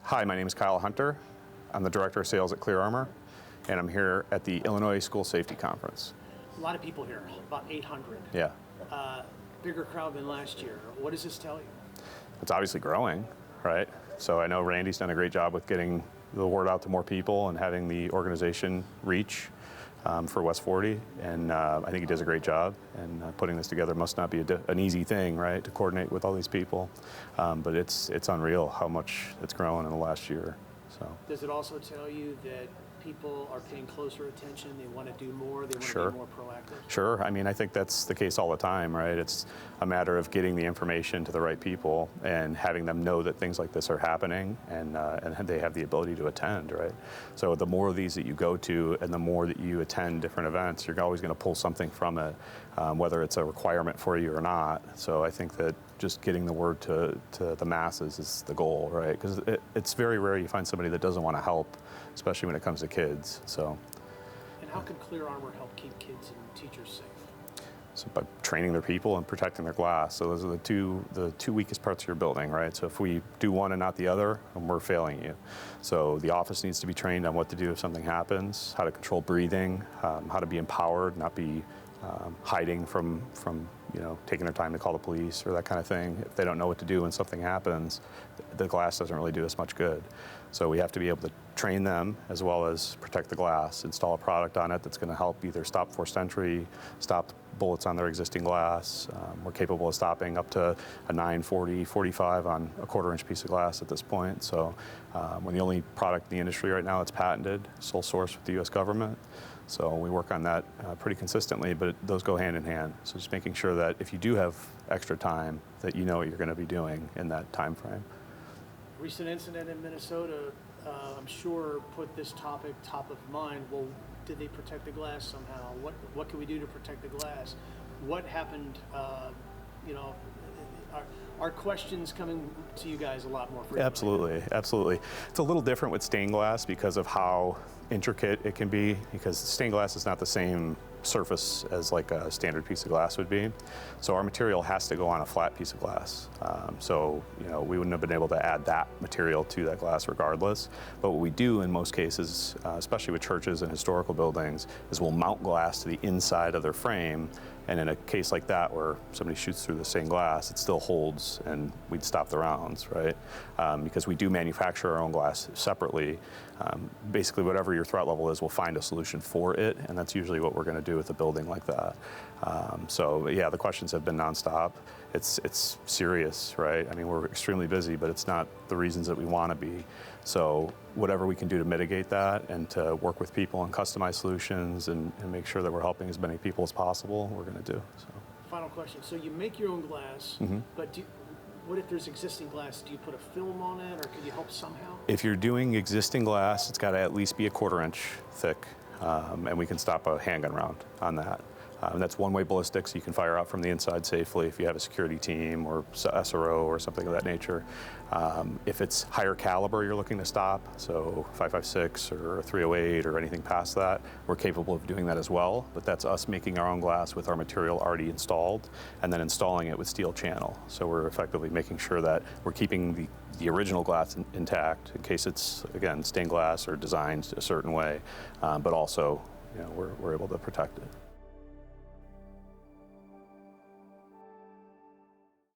Hi, my name is Kyle Hunter. I'm the Director of Sales at Clear Armor, and I'm here at the Illinois School Safety Conference. A lot of people here, about 800. Yeah. Bigger crowd than last year. What does this tell you? It's obviously growing, right? So I know Randy's done a great job with getting the word out to more people and having the organization reach for West 40, and I think he does a great job. And putting this together must not be an easy thing, right, to coordinate with all these people. But it's unreal how much it's grown in the last year. So. Does it also tell you that people are paying closer attention, they want to do more, they want Sure. to be more proactive? Sure. I mean, I think that's the case all the time, right? It's a matter of getting the information to the right people and having them know that things like this are happening, and they have the ability to attend, right? So the more of these that you go to and the more that you attend different events, you're always going to pull something from it, whether it's a requirement for you or not. So I think that just getting the word to the masses is the goal, right? Because it's very rare you find somebody that doesn't want to help, especially when it comes to kids. So. And how can Clear Armor help keep kids and teachers safe? So by training their people and protecting their glass. So those are the two weakest parts of your building, right? So if we do one and not the other, then we're failing you. So the office needs to be trained on what to do if something happens, how to control breathing, how to be empowered, not be hiding from taking their time to call the police or that kind of thing. If they don't know what to do when something happens, the glass doesn't really do us much good. So we have to be able to train them as well as protect the glass, install a product on it that's going to help either stop forced entry, stop bullets on their existing glass. We're capable of stopping up to a 940, 45 on a quarter-inch piece of glass at this point. So we're the only product in the industry right now that's patented, sole source with the U.S. government. So we work on that pretty consistently, but those go hand in hand. So just making sure that if you do have extra time, that you know what you're going to be doing in that time frame. Recent incident in Minnesota, I'm sure, put this topic top of mind. Well, did they protect the glass somehow? What can we do to protect the glass? What happened? Are questions coming to you guys a lot more frequently? Absolutely, absolutely. It's a little different with stained glass because of how intricate it can be, because stained glass is not the same surface as like a standard piece of glass would be. So our material has to go on a flat piece of glass. So we wouldn't have been able to add that material to that glass regardless. But what we do in most cases, especially with churches and historical buildings, is we'll mount glass to the inside of their frame. And in a case like that where somebody shoots through the stained glass, it still holds and we'd stop the rounds, right? Because we do manufacture our own glass separately. Basically, whatever your threat level is, we'll find a solution for it, and that's usually what we're going to do with a building like that. So yeah, the questions have been nonstop. It's serious, right? I mean, we're extremely busy, but it's not the reasons that we want to be. So whatever we can do to mitigate that and to work with people and customize solutions and make sure that we're helping as many people as possible, we're going to do. So. Final question. So you make your own glass, but what if there's existing glass? Do you put a film on it, or can you help somehow? If you're doing existing glass, it's got to at least be a quarter-inch thick, and we can stop a handgun round on that. And that's one-way ballistics. You can fire out from the inside safely if you have a security team or SRO or something of that nature. If it's higher caliber you're looking to stop, so 5.56 or 308 or anything past that, we're capable of doing that as well. But that's us making our own glass with our material already installed and then installing it with steel channel. So we're effectively making sure that we're keeping the original glass intact in case it's, again, stained glass or designed a certain way, but also we're able to protect it.